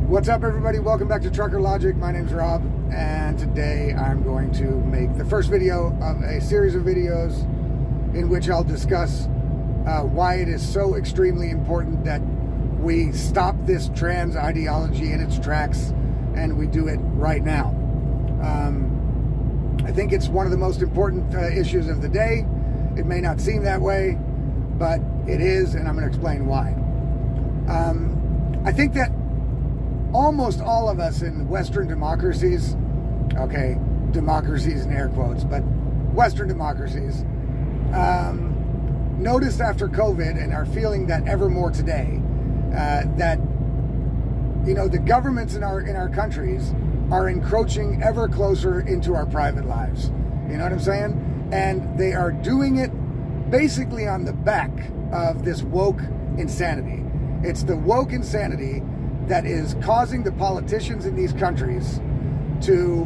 What's up, everybody? Welcome back to Trucker Logic. My name's Rob, and today I'm going to make the first video of a series of videos in which I'll discuss why it is so extremely important that we stop this trans ideology in its tracks, and we do it right now. I think it's one of the most important issues of the day. It may not seem that way, but it is, and I'm going to explain why. I think that almost all of us in Western democracies, okay, democracies in air quotes, but Western democracies, noticed after COVID and are feeling that ever more today, that, you know, the governments in our countries are encroaching ever closer into our private lives. You know what I'm saying? And they are doing it basically on the back of this woke insanity. It's the woke insanity that is causing the politicians in these countries to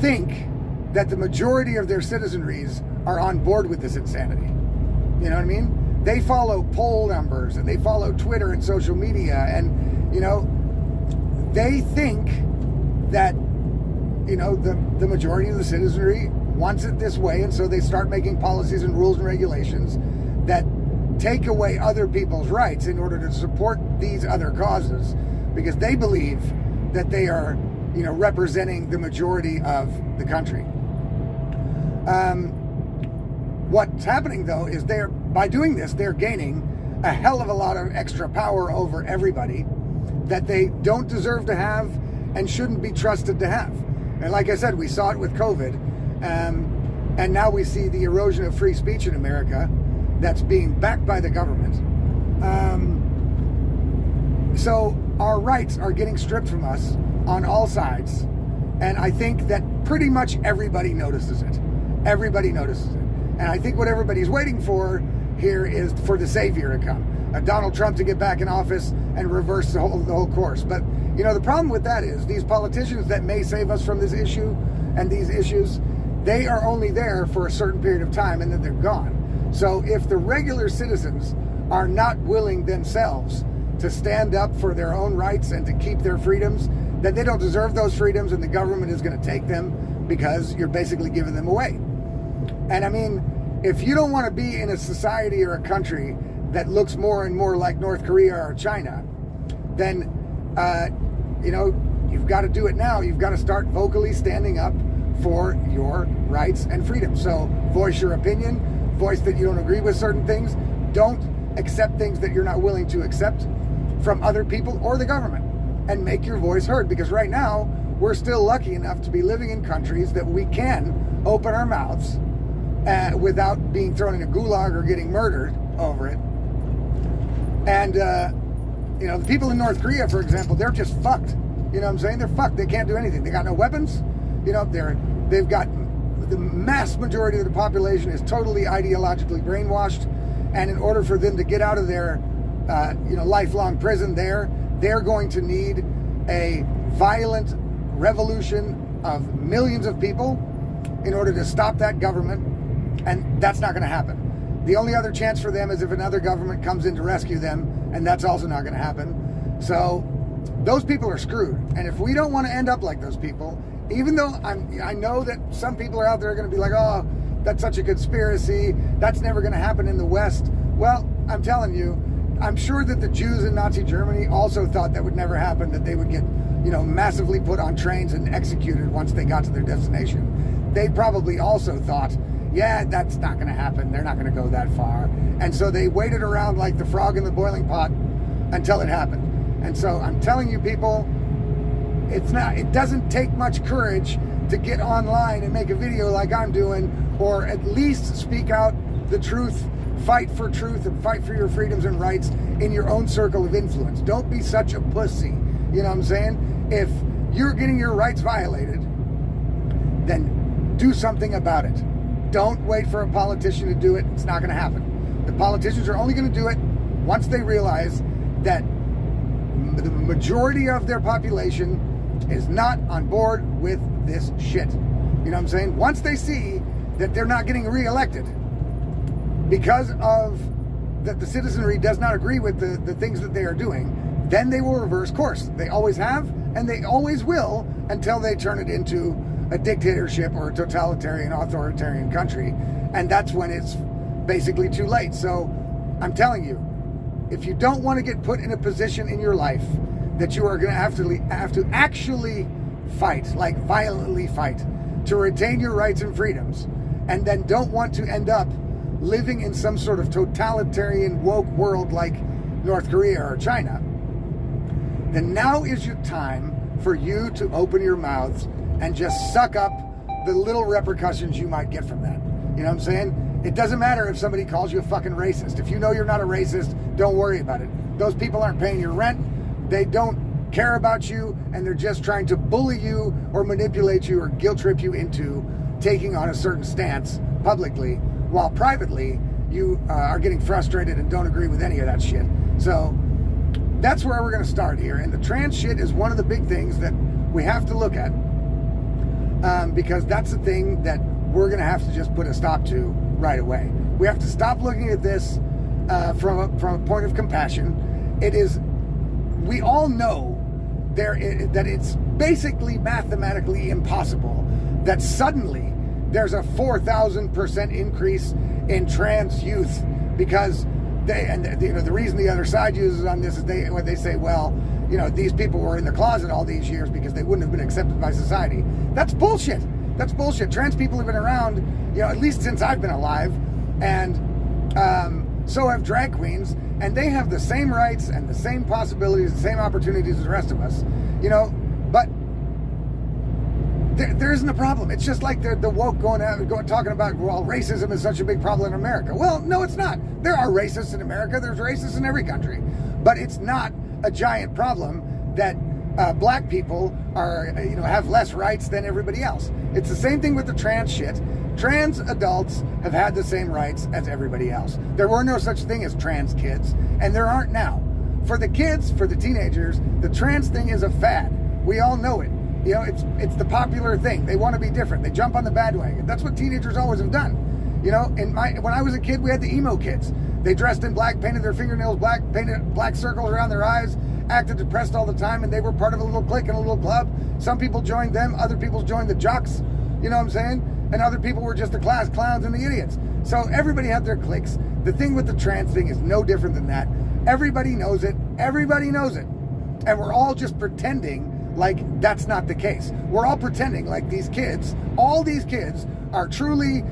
think that the majority of their citizenries are on board with this insanity. You know what I mean? They follow poll numbers and they follow Twitter and social media, and, you know, they think that, you know, the majority of the citizenry wants it this way, and so they start making policies and rules and regulations that take away other people's rights in order to support these other causes, because they believe that they are, you know, representing the majority of the country. What's happening, though, is by doing this, they're gaining a hell of a lot of extra power over everybody that they don't deserve to have and shouldn't be trusted to have. And like I said, we saw it with COVID, and now we see the erosion of free speech in America that's being backed by the government. So our rights are getting stripped from us on all sides, and I think that pretty much everybody notices it. Everybody notices it. And I think what everybody's waiting for here is for the savior to come. Donald Trump to get back in office and reverse the whole course. But, you know, the problem with that is these politicians that may save us from this issue and these issues, they are only there for a certain period of time and then they're gone. So if the regular citizens are not willing themselves to stand up for their own rights and to keep their freedoms, then they don't deserve those freedoms, and the government is going to take them because you're basically giving them away. And I mean, if you don't want to be in a society or a country that looks more and more like North Korea or China, then, you know, you've got to do it now. You've got to start vocally standing up for your rights and freedoms. So voice your opinion, voice that you don't agree with certain things. Don't accept things that you're not willing to accept from other people or the government, and make your voice heard. Because right now, we're still lucky enough to be living in countries that we can open our mouths without being thrown in a gulag or getting murdered over it. And, you know, the people in North Korea, for example, they're just fucked. You know what I'm saying? They're fucked. They can't do anything. They got no weapons. You know, they've got the mass majority of the population is totally ideologically brainwashed. And in order for them to get out of their, you know, lifelong prison there, they're going to need a violent revolution of millions of people in order to stop that government. And that's not going to happen. The only other chance for them is if another government comes in to rescue them, and that's also not going to happen. So those people are screwed. And if we don't want to end up like those people, even though I know that some people are out there going to be like, oh, that's such a conspiracy, that's never going to happen in the West. Well, I'm telling you, I'm sure that the Jews in Nazi Germany also thought that would never happen, that they would get, you know, massively put on trains and executed once they got to their destination. They probably also thought, yeah, that's not going to happen. They're not going to go that far. And so they waited around like the frog in the boiling pot until it happened. And so I'm telling you, people, it doesn't take much courage to get online and make a video like I'm doing, or at least speak out the truth, fight for truth, and fight for your freedoms and rights in your own circle of influence. Don't be such a pussy. You know what I'm saying? If you're getting your rights violated, then do something about it. Don't wait for a politician to do it. It's not going to happen. The politicians are only going to do it once they realize that the majority of their population is not on board with this shit. You know what I'm saying? Once they see that they're not getting reelected because of that the citizenry does not agree with the things that they are doing, then they will reverse course. They always have, and they always will, until they turn it into a dictatorship or a totalitarian, authoritarian country. And that's when it's basically too late. So I'm telling you, if you don't want to get put in a position in your life that you are going to have to actually fight, like violently fight, to retain your rights and freedoms, and then don't want to end up living in some sort of totalitarian woke world like North Korea or China, then now is your time for you to open your mouths and just suck up the little repercussions you might get from that. You know what I'm saying? It doesn't matter if somebody calls you a fucking racist. If you know you're not a racist, don't worry about it. Those people aren't paying your rent. They don't care about you, and they're just trying to bully you or manipulate you or guilt trip you into taking on a certain stance publicly, while privately you are getting frustrated and don't agree with any of that shit. So that's where we're going to start here. And the trans shit is one of the big things that we have to look at, because that's the thing that we're going to have to just put a stop to right away. We have to stop looking at this from a point of compassion. It is, we all know that it's basically mathematically impossible that suddenly there's a 4,000% increase in trans youth, because the reason the other side uses on this is when they say, well, these people were in the closet all these years because they wouldn't have been accepted by society. That's bullshit. That's bullshit. Trans people have been around, at least since I've been alive, and so have drag queens, and they have the same rights and the same possibilities, the same opportunities as the rest of us, but there isn't a problem. It's just like the woke going talking about, well, racism is such a big problem in America. Well, no, it's not. There are racists in America. There's racists in every country, but it's not a giant problem that black people are, have less rights than everybody else. It's the same thing with the trans shit. Trans adults have had the same rights as everybody else. There were no such thing as trans kids, and there aren't now. For the kids, for the teenagers, the trans thing is a fad. We all know it. It's the popular thing. They want to be different. They jump on the bandwagon. That's what teenagers always have done. When I was a kid, we had the emo kids. They dressed in black, painted their fingernails black, painted black circles around their eyes, acted depressed all the time, and they were part of a little clique and a little club. Some people joined them, other people joined the jocks, you know what I'm saying? And other people were just the class clowns and the idiots. So everybody had their cliques. The thing with the trans thing is no different than that. Everybody knows it. Everybody knows it. And we're all just pretending like that's not the case. We're all pretending like all these kids are truly,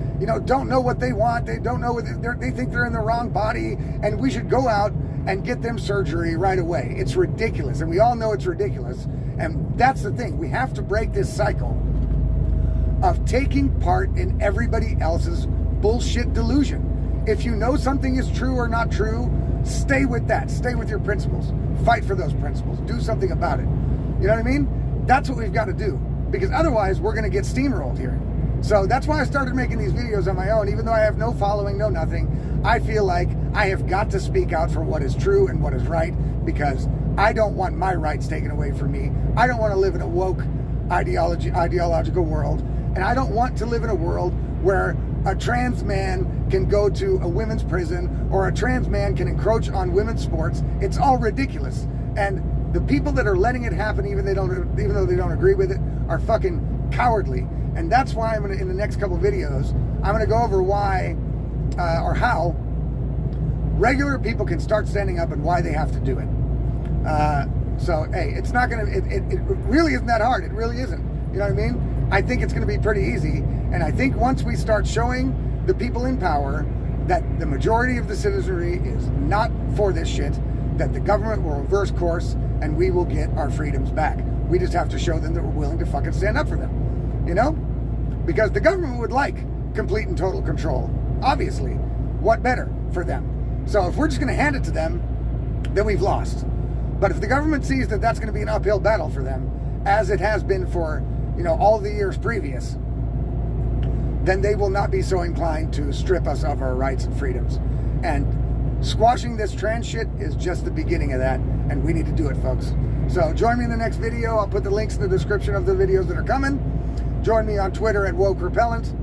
don't know what they want. They don't know what they think they're in the wrong body, and we should go out and get them surgery right away. It's ridiculous, and we all know it's ridiculous. And that's the thing. We have to break this cycle of taking part in everybody else's bullshit delusion. If you know something is true or not true, stay with that. Stay with your principles. Fight for those principles. Do something about it. You know what I mean? That's what we've got to do, because otherwise we're going to get steamrolled here. So that's why I started making these videos on my own. Even though I have no following, no nothing, I feel like I have got to speak out for what is true and what is right, because I don't want my rights taken away from me. I don't want to live in a woke ideological world, and I don't want to live in a world where a trans man can go to a women's prison or a trans man can encroach on women's sports. It's all ridiculous. And the people that are letting it happen, even though they don't agree with it, are fucking cowardly. And that's why I'm in the next couple videos, I'm gonna go over why or how regular people can start standing up and why they have to do it. So hey, it's not gonna. It really isn't that hard. It really isn't. You know what I mean? I think it's gonna be pretty easy. And I think once we start showing the people in power that the majority of the citizenry is not for this shit, that the government will reverse course and we will get our freedoms back. We just have to show them that we're willing to fucking stand up for them. Because the government would like complete and total control. Obviously, what better for them? So if we're just going to hand it to them, then we've lost. But if the government sees that that's going to be an uphill battle for them, as it has been for all the years previous, then they will not be so inclined to strip us of our rights and freedoms. And squashing this trans shit is just the beginning of that, and we need to do it, folks. So join me in the next video. I'll put the links in the description of the videos that are coming. Join me on Twitter at Woke Repellent,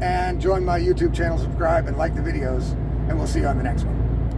and join my YouTube channel, subscribe, and like the videos, and we'll see you on the next one.